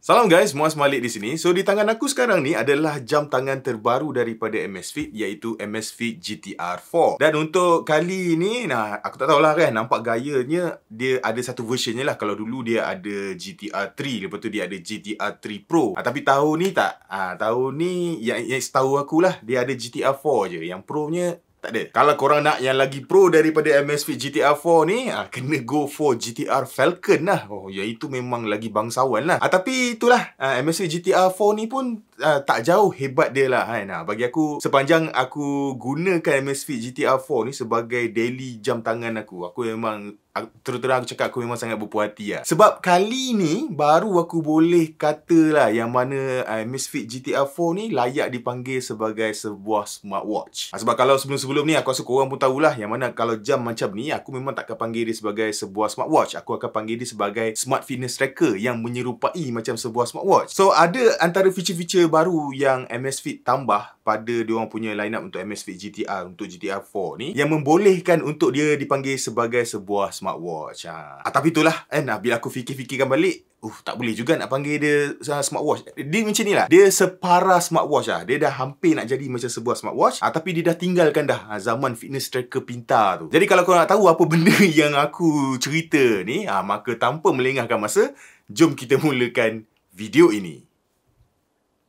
Salam guys, Muaz Malik di sini. So di tangan aku sekarang ni adalah jam tangan terbaru daripada Amazfit, iaitu Amazfit GTR 4. Dan untuk kali ni, aku tak tahulah kan, nampak gayanya dia ada satu versionnya lah. Kalau dulu dia ada GTR 3, lepas tu dia ada GTR 3 Pro. Tapi tahun ni tak. Tahun ni yang setahu aku lah, dia ada GTR 4 je. Yang Pro-nya tak ada. Kalau korang nak yang lagi pro daripada Amazfit GTR 4 ni, kena go for GTR Falcon lah. Yang itu memang lagi bangsawan lah. Tapi itulah, Amazfit GTR 4 ni pun tak jauh hebat dia lah kan. Bagi aku, sepanjang aku gunakan Amazfit GTR 4 ni sebagai daily jam tangan aku memang, terus-terang aku cakap, aku memang sangat berpuas hati lah. Sebab kali ni baru aku boleh kata lah yang mana Amazfit GTR 4 ni layak dipanggil sebagai sebuah smartwatch. Sebab kalau sebelum-sebelum ni aku rasa korang pun tahulah yang mana kalau jam macam ni, aku memang tak akan panggil dia sebagai sebuah smartwatch. Aku akan panggil dia sebagai smart fitness tracker yang menyerupai macam sebuah smartwatch. So ada antara feature-feature baru yang Amazfit tambah pada diorang punya line up untuk Amazfit GTR, untuk GTR 4 ni, yang membolehkan untuk dia dipanggil sebagai sebuah smartwatch. Tapi itulah kan, bila aku fikir-fikirkan balik, tak boleh juga nak panggil dia smartwatch. Dia macam ni lah, dia separa smartwatch lah. Dia dah hampir nak jadi macam sebuah smartwatch, tapi dia dah tinggalkan dah zaman fitness tracker pintar tu. Jadi kalau korang nak tahu apa benda yang aku cerita ni, maka tanpa melengahkan masa, jom kita mulakan video ini.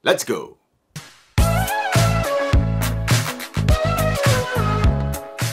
Let's go.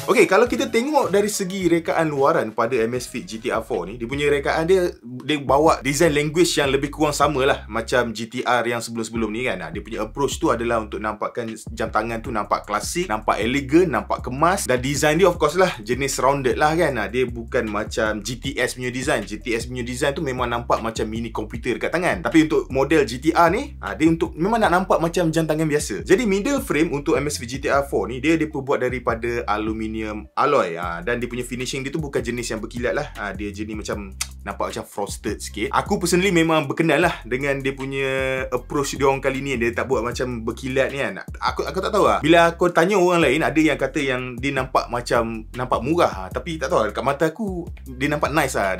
Okay, kalau kita tengok dari segi rekaan luaran pada Amazfit GTR 4 ni, dia punya rekaan dia bawa design language yang lebih kurang sama lah macam GTR yang sebelum-sebelum ni kan. Dia punya approach tu adalah untuk nampakkan jam tangan tu nampak klasik, nampak elegan, nampak kemas. Dan design dia of course lah jenis rounded lah kan. Dia bukan macam GTS punya design. GTS punya design tu memang nampak macam mini komputer dekat tangan. Tapi untuk model GTR ni, dia untuk memang nak nampak macam jam tangan biasa. Jadi middle frame untuk Amazfit GTR 4 ni, dia diperbuat daripada aluminium alloy, dan dia punya finishing dia tu bukan jenis yang berkilat lah. Dia jenis macam nampak macam frosted sikit. Aku personally memang berkenal lah dengan dia punya approach dia orang kali ni. Dia tak buat macam berkilat ni kan. Aku tak tahu lah, bila aku tanya orang lain, ada yang kata yang dia nampak macam nampak murah, tapi tak tahu lah, dekat mata aku dia nampak nice lah.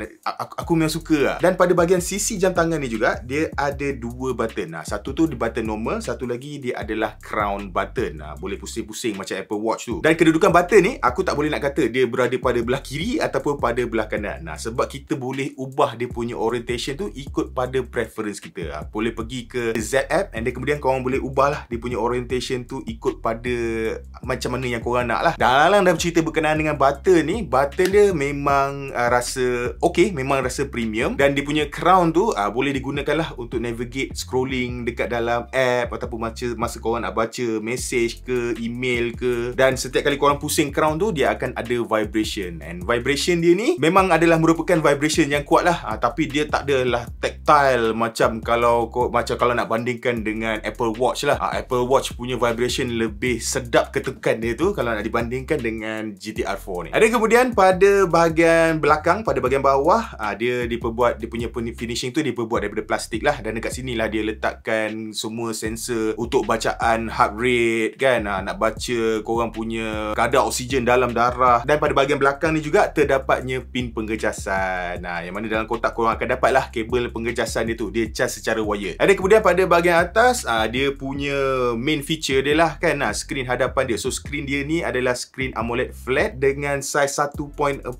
Aku memang suka lah. Dan pada bahagian sisi jam tangan ni juga, dia ada dua button. Satu tu di button normal, satu lagi dia adalah crown button. Boleh pusing-pusing macam Apple Watch tu. Dan kedudukan button ni, aku tak boleh nak kata dia berada pada belah kiri ataupun pada belah kanan. Sebab kita boleh ubah dia punya orientation tu ikut pada preference kita. Boleh pergi ke Z app, and then kemudian korang boleh ubah lah dia punya orientation tu ikut pada macam mana yang korang nak lah. Dalam cerita berkenaan dengan button ni, button dia memang rasa okay, memang rasa premium. Dan dia punya crown tu boleh digunakan lah untuk navigate scrolling dekat dalam app, ataupun masa korang nak baca message ke, email ke. Dan setiap kali korang pusing crown tu, dia akan ada vibration. And vibration dia ni memang adalah merupakan vibration yang kuat lah. Tapi dia tak adalah tactile macam kalau nak bandingkan dengan Apple Watch lah. Apple Watch punya vibration lebih sedap ketukan dia tu kalau nak dibandingkan dengan GTR 4 ni. Ada kemudian pada bahagian belakang, pada bahagian bawah, dia diperbuat, dia punya finishing tu diperbuat daripada plastik lah. Dan dekat sini lah dia letakkan semua sensor untuk bacaan heart rate kan. Nak baca korang punya kadar oksigen dalam darah. Dan pada bahagian belakang ni juga terdapatnya pin pengecasan. Yang mana dalam kotak korang akan dapat lah kabel pengecasan dia tu. Dia cas secara wire. Ada kemudian pada bahagian atas, dia punya main feature dia lah kan, skrin hadapan dia. So skrin dia ni adalah skrin AMOLED flat dengan saiz 1.43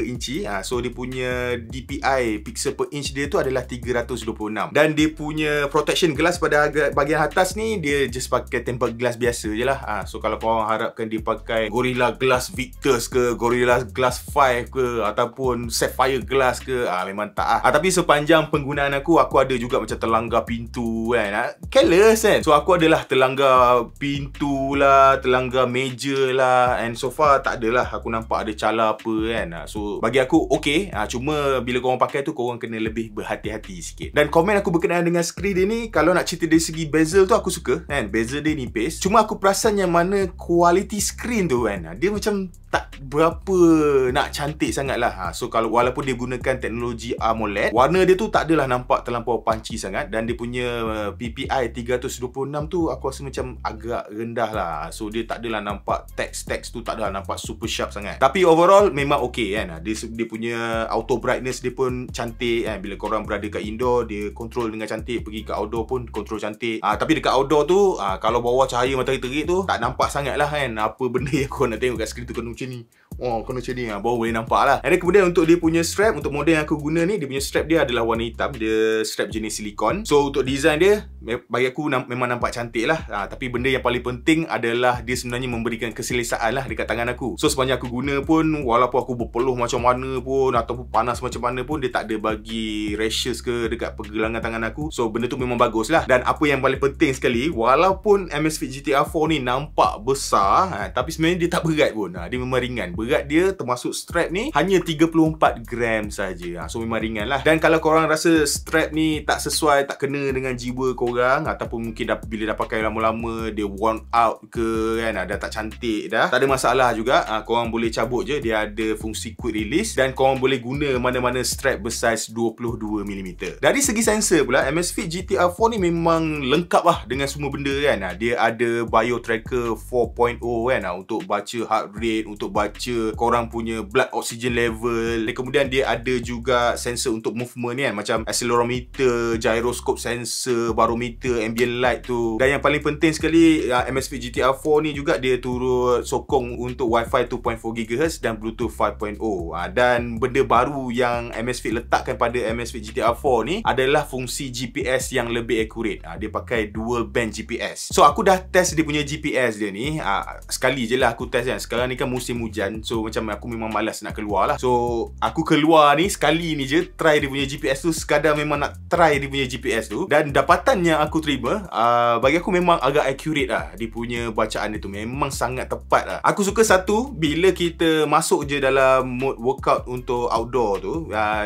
inci. So dia punya DPI pixel per inch dia tu adalah 326. Dan dia punya protection glass pada bahagian atas ni, dia just pakai tempered glass biasa je lah. So kalau korang harapkan dia pakai Gorilla Glass Victus ke, Gorilla Glass 5 ke, ataupun Sapphire Glass ke, memang tak. Tapi sepanjang penggunaan aku ada juga macam terlanggar pintu kan. Careless kan. So aku adalah terlanggar pintu lah, terlanggar meja lah, and so far tak adalah aku nampak ada cala apa kan. So bagi aku okay. Cuma bila korang pakai tu, korang kena lebih berhati-hati sikit. Dan komen aku berkenaan dengan skrin dia ni, kalau nak cerita dari segi bezel tu, aku suka kan. Bezel dia nipis. Cuma aku perasan yang mana quality skrin tu kan, dia macam tak berapa nak cantik sangat lah. So kalau walaupun dia gunakan teknologi AMOLED, warna dia tu tak adalah nampak terlampau punchy sangat, dan dia punya PPI 326 tu aku rasa macam agak rendah lah. So dia tak adalah nampak teks tu tak adalah nampak super sharp sangat. Tapi overall memang okey kan. Dia punya auto brightness dia pun cantik kan. Bila korang berada kat indoor, dia control dengan cantik. Pergi kat outdoor pun control cantik. Tapi dekat outdoor tu kalau bawah cahaya matahari terik tu tak nampak sangat lah kan apa benda yang korang nak tengok kat skrin tu. Kena macam ni, kena macam ni, baru boleh nampak lah. Dan kemudian untuk dia punya strap, untuk model yang aku guna ni, dia punya strap dia adalah warna hitam. Dia strap jenis silikon. So untuk design dia, bagi aku memang nampak cantik lah. Tapi benda yang paling penting adalah dia sebenarnya memberikan keselesaan lah dekat tangan aku. So sepanjang aku guna pun, walaupun aku berpeluh macam mana pun ataupun panas macam mana pun, dia tak ada bagi rashes ke dekat pergelangan tangan aku. So benda tu memang bagus lah. Dan apa yang paling penting sekali, walaupun Amazfit GTR 4 ni nampak besar, tapi sebenarnya dia tak berat pun. Dia memang ringan. Berat dia termasuk strap ni hanya 34 gram saja. So memang ringan lah. Dan kalau korang rasa strap ni tak sesuai, tak kena dengan jiwa korang, ataupun mungkin bila dah pakai lama-lama dia worn out ke kan, dah tak cantik dah, tak ada masalah juga. Korang boleh cabut je. Dia ada fungsi quick release dan korang boleh guna mana-mana strap bersaiz 22mm. Dari segi sensor pula, Amazfit GTR 4 ni memang lengkap lah dengan semua benda kan. Dia ada Bio Tracker 4.0 kan, untuk baca heart rate, untuk baca korang punya blood oxygen level. Dan kemudian dia ada juga sensor untuk movement ni kan, macam accelerometer, gyroscope sensor, barometer, ambient light tu. Dan yang paling penting sekali, Amazfit GTR 4 ni juga dia turut sokong untuk Wi-Fi 2.4 GHz dan Bluetooth 5.0. Dan benda baru yang Amazfit letakkan pada Amazfit GTR 4 ni adalah fungsi GPS yang lebih accurate. Dia pakai dual band GPS. So aku dah test dia punya GPS dia ni. Sekali je lah aku test kan. Sekarang ni kan musim hujan, so macam aku memang malas nak keluar lah. So aku keluar ni sekali ni je, try dia punya GPS tu, sekadar memang nak try dia punya GPS tu. Dan dapatan yang aku terima, bagi aku memang agak accurate lah. Dia punya bacaan dia tu memang sangat tepat lah. Aku suka satu, bila kita masuk je dalam mode workout untuk outdoor tu,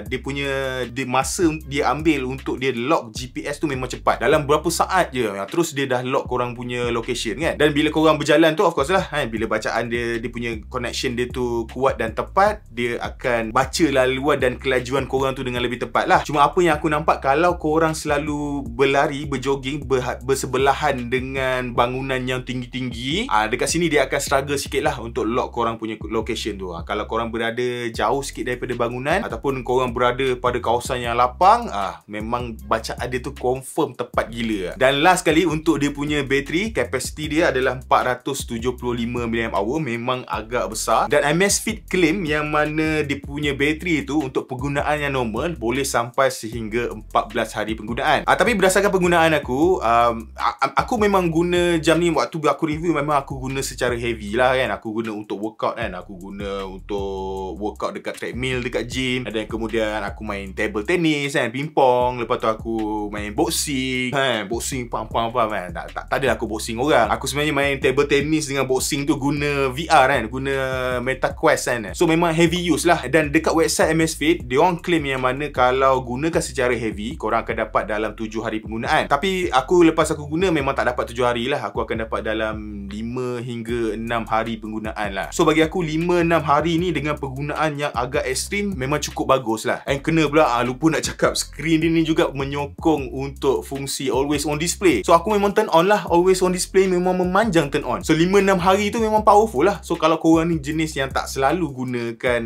dia punya masa dia ambil untuk dia lock GPS tu memang cepat. Dalam berapa saat je, terus dia dah lock korang punya location kan. Dan bila korang berjalan tu, of course lah kan, bila bacaan dia punya connection dia tu kuat dan tepat, dia akan baca laluan dan kelajuan korang tu dengan lebih tepat lah. Cuma apa yang aku nampak, kalau korang selalu berlari, berjogging, bersebelahan dengan bangunan yang tinggi-tinggi, dekat sini dia akan struggle sikit lah untuk lock korang punya location tu. Kalau korang berada jauh sikit daripada bangunan, ataupun korang berada pada kawasan yang lapang, memang bacaan dia tu confirm tepat gila. Dan last sekali, untuk dia punya bateri, capacity dia adalah 475 mAh, memang agak besar. Dan Amazfit claim yang mana dia punya bateri tu untuk penggunaan yang normal boleh sampai sehingga 14 hari penggunaan. Tapi berdasarkan penggunaan aku memang guna jam ni, waktu aku review memang aku guna secara heavy lah kan. Aku guna untuk workout kan. Aku guna untuk workout dekat treadmill, dekat gym. Dan kemudian aku main table tennis kan, pingpong. Lepas tu aku main boxing kan. Boxing pam-pam kan. Tak adalah aku boxing orang. Aku sebenarnya main table tennis dengan boxing tu guna VR kan, guna Meta Quest kan. So memang heavy use lah. Dan dekat website Amazfit, dia orang claim yang mana kalau gunakan secara heavy, korang akan dapat dalam 7 hari penggunaan. Tapi lepas aku guna memang tak dapat 7 hari lah. Aku akan dapat dalam 5 hingga 6 hari penggunaan lah. So bagi aku 5-6 hari ni dengan penggunaan yang agak ekstrim memang cukup bagus lah. And kena pula lupa nak cakap, skrin dia ni juga menyokong untuk fungsi always on display. So aku memang turn on lah. Always on display memang memanjang turn on. So 5-6 hari tu memang powerful lah. So kalau korang ni jenis yang tak selalu gunakan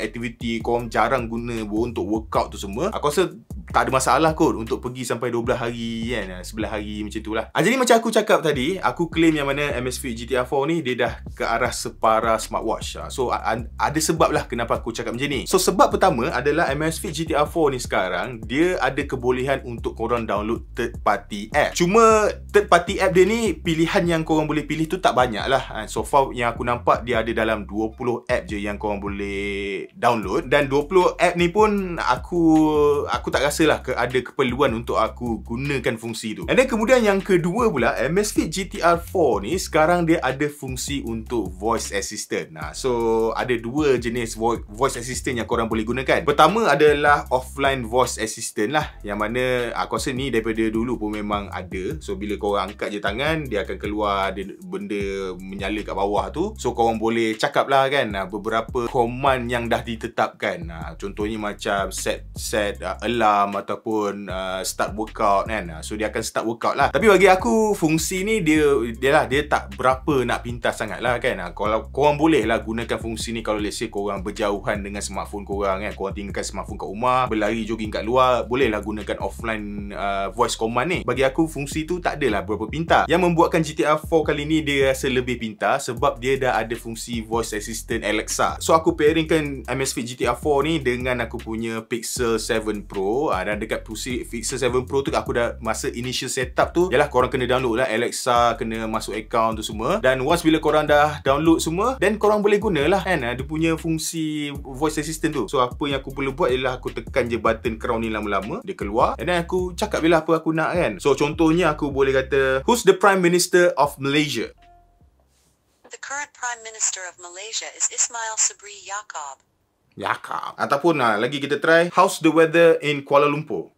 aktiviti, korang jarang guna untuk workout tu semua, aku rasa tak ada masalah kot untuk pergi sampai 12 hari kan, 11 hari macam tu lah. Jadi macam aku cakap tadi, aku claim yang mana Amazfit GTR 4 ni dia dah ke arah separa smartwatch. So ada sebab lah kenapa aku cakap macam ni. So sebab pertama adalah Amazfit GTR 4 ni sekarang dia ada kebolehan untuk korang download third party app. Cuma third party app dia ni, pilihan yang korang boleh pilih tu tak banyak lah. So far yang aku nampak dia ada dalam 20 app je yang korang boleh download. Dan 20 app ni pun aku tak rasa rasalah ada keperluan untuk aku gunakan fungsi tu. And then kemudian yang kedua pula, Amazfit GTR 4 ni sekarang dia ada fungsi untuk voice assistant. So ada dua jenis voice assistant yang korang boleh gunakan. Pertama adalah offline voice assistant lah, yang mana aku rasa ni daripada dulu pun memang ada. So bila korang angkat je tangan, dia akan keluar benda menyala kat bawah tu. So korang boleh cakap lah kan beberapa command yang dah ditetapkan. Contohnya macam set alarm ataupun start workout kan. So dia akan start workout lah. Tapi bagi aku fungsi ni dia tak berapa nak pintar sangat lah kan. Kalau korang boleh lah gunakan fungsi ni kalau let's say korang berjauhan dengan smartphone korang kan. Korang tinggalkan smartphone kat rumah, berlari jogging kat luar, boleh lah gunakan offline voice command ni. Bagi aku fungsi tu tak adalah berapa pintar. Yang membuatkan GTR 4 kali ni dia rasa lebih pintar sebab dia dah ada fungsi voice assistant Alexa. So aku pairingkan Amazfit GTR 4 ni dengan aku punya Pixel 7 Pro. Dan dekat Pixel 7 Pro tu aku dah masa initial setup tu, yalah korang kena download lah Alexa, kena masuk account tu semua. Dan once bila korang dah download semua, then korang boleh gunalah kan dia punya fungsi voice assistant tu. So apa yang aku perlu buat ialah aku tekan je button crown ni lama-lama, dia keluar, and then aku cakap bila apa aku nak kan. So contohnya aku boleh kata, who's the Prime Minister of Malaysia? The current Prime Minister of Malaysia is Ismail Sabri Yaakob. Ataupun lagi kita try, how's the weather in Kuala Lumpur?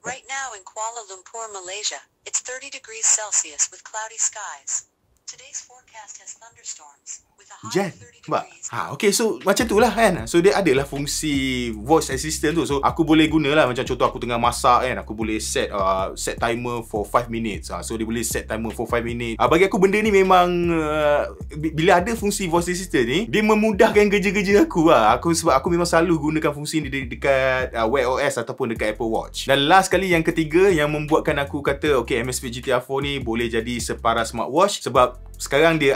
Right now in Kuala Lumpur, Malaysia, it's 30 degrees Celsius with cloudy skies. Today's forecast has thunderstorms with a high of 30 degrees. Okay, so macam tu lah kan. So dia adalah fungsi voice assistant tu. So aku boleh gunalah, macam contoh aku tengah masak kan, aku boleh set timer for 5 minutes. So dia boleh set timer for 5 minutes. Bagi aku benda ni memang bila ada fungsi voice assistant ni, dia memudahkan kerja-kerja aku lah. Sebab aku memang selalu gunakan fungsi ni dekat Wear OS ataupun dekat Apple Watch. Dan last kali yang ketiga yang membuatkan aku kata okay, Amazfit GTR 4 ni boleh jadi separas smartwatch, sebab sekarang dia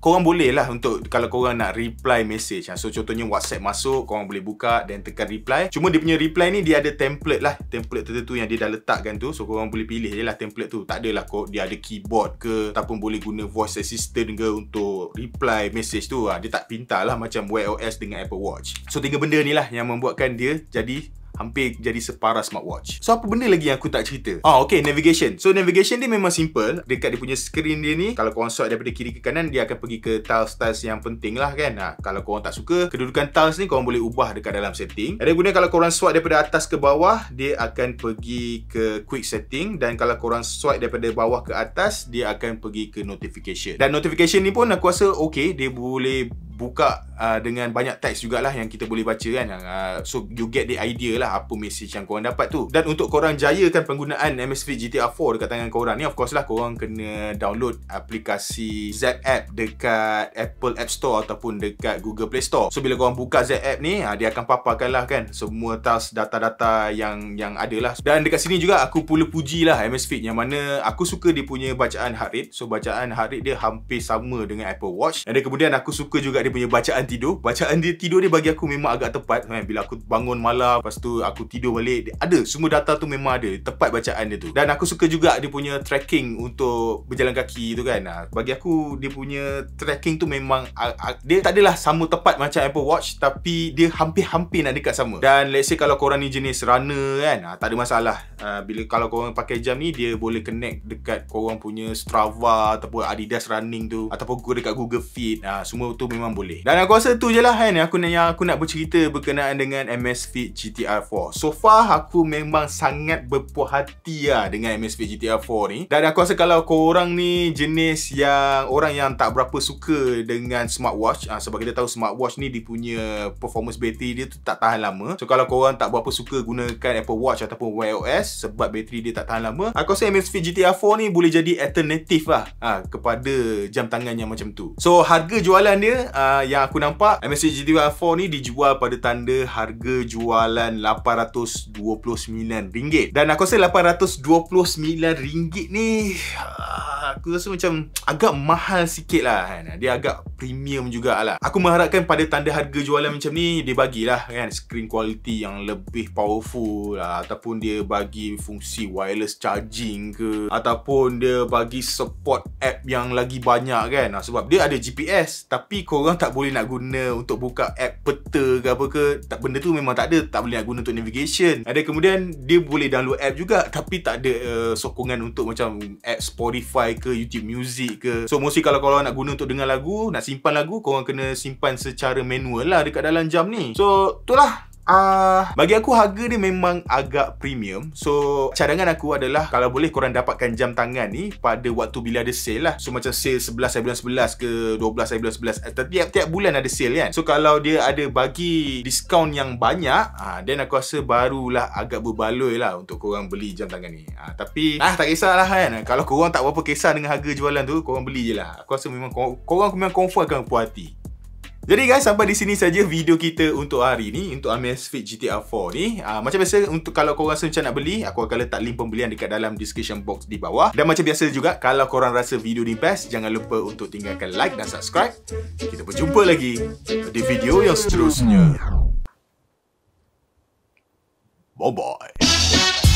korang boleh lah untuk kalau korang nak reply message. So contohnya WhatsApp masuk, korang boleh buka dan tekan reply. Cuma dia punya reply ni dia ada template lah, template tertentu yang dia dah letakkan tu. So korang boleh pilih je lah template tu. Tak adalah dia ada keyboard ke, ataupun boleh guna voice assistant ke untuk reply message tu. Dia tak pintar lah macam Wear OS dengan Apple Watch. So tiga benda ni lah yang membuatkan dia jadi hampir jadi separas smartwatch. So apa benda lagi yang aku tak cerita? Okay, navigation. So navigation dia memang simple. Dekat dia punya screen dia ni, kalau korang swipe daripada kiri ke kanan, dia akan pergi ke tiles-tiles yang penting lah kan. Kalau korang tak suka kedudukan tiles ni, korang boleh ubah dekat dalam setting. Dan kemudian kalau korang swipe daripada atas ke bawah, dia akan pergi ke quick setting. Dan kalau korang swipe daripada bawah ke atas, dia akan pergi ke notification. Dan notification ni pun aku rasa okay, dia boleh buka dengan banyak teks jugalah yang kita boleh baca kan. So you get the idea lah apa message yang korang dapat tu. Dan untuk korang jayakan penggunaan Amazfit GTR 4 dekat tangan korang ni, of course lah korang kena download aplikasi Z App dekat Apple App Store ataupun dekat Google Play Store. So bila korang buka Z App ni, dia akan paparkan lah kan semua task data-data yang ada lah. Dan dekat sini juga aku perlu puji lah Amazfit, yang mana aku suka dia punya bacaan heart rate. So bacaan heart rate dia hampir sama dengan Apple Watch. Dan kemudian aku suka juga dia punya bacaan tidur. Bacaan tidur dia bagi aku memang agak tepat kan. Bila aku bangun malam, lepas tu aku tidur balik, ada semua data tu memang ada, tepat bacaan dia tu. Dan aku suka juga dia punya tracking untuk berjalan kaki tu kan. Bagi aku dia punya tracking tu memang dia tak adalah sama tepat macam Apple Watch, tapi dia hampir-hampir nak dekat sama. Dan let's say kalau korang ni jenis runner kan, tak ada masalah. Bila kalau korang pakai jam ni, dia boleh connect dekat korang punya Strava ataupun Adidas Running tu, ataupun dekat Google Fit. Semua tu memang boleh. Dan aku rasa tu je lah kan yang aku nak bercerita berkenaan dengan Amazfit GTR 4. So far aku memang sangat berpuas hati lah dengan Amazfit GTR 4 ni. Dan aku rasa kalau korang ni jenis yang orang yang tak berapa suka dengan smartwatch, sebab kita tahu smartwatch ni dia punya performance bateri dia tu tak tahan lama. So kalau korang tak berapa suka gunakan Apple Watch ataupun Wear OS sebab bateri dia tak tahan lama, aku rasa Amazfit GTR 4 ni boleh jadi alternatif lah kepada jam tangan yang macam tu. So harga jualan dia yang aku nampak, Amazfit GTR 4 ni dijual pada tanda harga jualan RM829. Dan aku rasa RM829 ni aku rasa macam agak mahal sikit lah kan. Dia agak premium jugalah. Aku mengharapkan pada tanda harga jualan macam ni, dia bagilah kan screen quality yang lebih powerful lah, ataupun dia bagi fungsi wireless charging ke, ataupun dia bagi support app yang lagi banyak kan. Sebab dia ada GPS, tapi korang tak boleh nak guna untuk buka app peta ke apa ke. Benda tu memang tak ada, tak boleh nak guna untuk navigation. Ada kemudian dia boleh download app juga, tapi tak ada sokongan untuk macam app Spotify ke YouTube Music ke. So mesti kalau korang nak guna untuk dengar lagu, nak simpan lagu, korang kena simpan secara manual lah dekat dalam jam ni. So itulah. Bagi aku harga dia memang agak premium. So cadangan aku adalah kalau boleh korang dapatkan jam tangan ni pada waktu bila ada sale lah. So macam sale 11 hari bulan 11 ke 12 hari bulan 11, tiap bulan ada sale kan. So kalau dia ada bagi diskaun yang banyak, then aku rasa barulah agak berbaloi lah untuk korang beli jam tangan ni. Tapi tak kisahlah kan. Kalau korang tak berapa kisah dengan harga jualan tu, korang beli je lah. Aku rasa memang korang memang confirm akan puas hati. Jadi guys, sampai di sini saja video kita untuk hari ni, untuk Amazfit GTR 4 ni. Macam biasa, untuk kalau korang rasa macam nak beli, aku akan letak link pembelian dekat dalam description box di bawah. Dan macam biasa juga, kalau korang rasa video ni best, jangan lupa untuk tinggalkan like dan subscribe. Kita berjumpa lagi di video yang seterusnya. Bye bye.